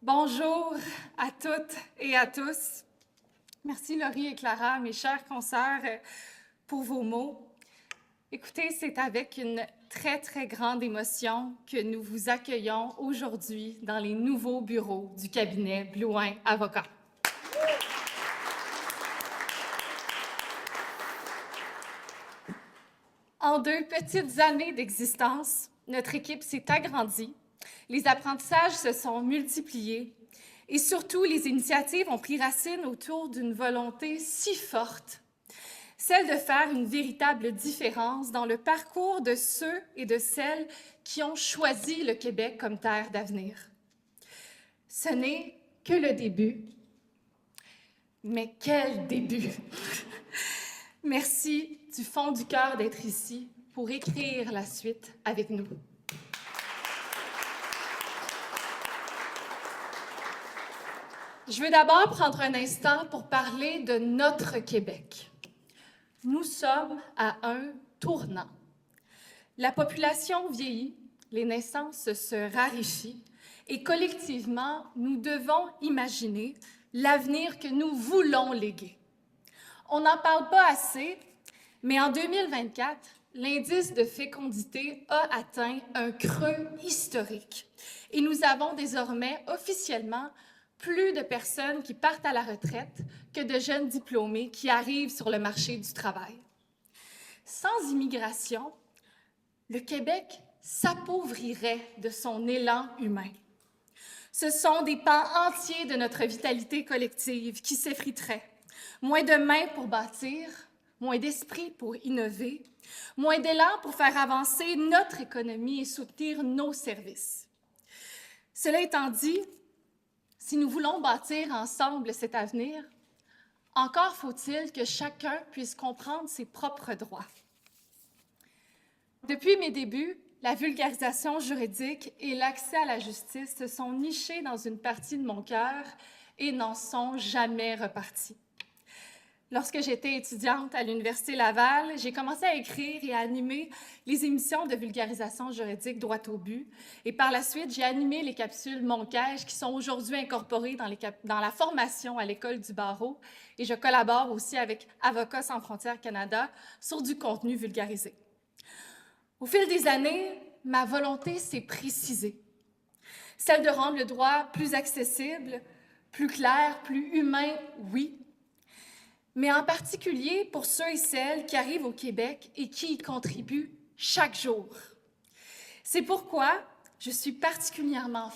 Bonjour à toutes et à tous. Merci Laurie et Clara, mes chers consoeurs, pour vos mots. Écoutez, c'est avec une très grande émotion que nous vous accueillons aujourd'hui dans les nouveaux bureaux du cabinet Blouin Avocats. En 2 petites années d'existence, notre équipe s'est agrandie, les apprentissages se sont multipliés et surtout, les initiatives ont pris racine autour d'une volonté si forte, celle de faire une véritable différence dans le parcours de ceux et de celles qui ont choisi le Québec comme terre d'avenir. Ce n'est que le début, mais quel début! Merci du fond du cœur d'être ici pour écrire la suite avec nous. Je veux d'abord prendre un instant pour parler de notre Québec. Nous sommes à un tournant. La population vieillit, les naissances se raréfient et collectivement, nous devons imaginer l'avenir que nous voulons léguer. On n'en parle pas assez, mais en 2024, l'indice de fécondité a atteint un creux historique et nous avons désormais officiellement plus de personnes qui partent à la retraite que de jeunes diplômés qui arrivent sur le marché du travail. Sans immigration, le Québec s'appauvrirait de son élan humain. Ce sont des pans entiers de notre vitalité collective qui s'effriteraient. Moins de mains pour bâtir, moins d'esprit pour innover, moins d'élan pour faire avancer notre économie et soutenir nos services. Cela étant dit, si nous voulons bâtir ensemble cet avenir, encore faut-il que chacun puisse comprendre ses propres droits. Depuis mes débuts, la vulgarisation juridique et l'accès à la justice se sont nichés dans une partie de mon cœur et n'en sont jamais repartis. Lorsque j'étais étudiante à l'Université Laval, j'ai commencé à écrire et à animer les émissions de vulgarisation juridique droit au but. Et par la suite, j'ai animé les capsules Moncage qui sont aujourd'hui incorporées dans la formation à l'École du barreau. Et je collabore aussi avec Avocats sans frontières Canada sur du contenu vulgarisé. Au fil des années, ma volonté s'est précisée. Celle de rendre le droit plus accessible, plus clair, plus humain, oui, mais en particulier pour ceux et celles qui arrivent au Québec et qui y contribuent chaque jour. C'est pourquoi je suis particulièrement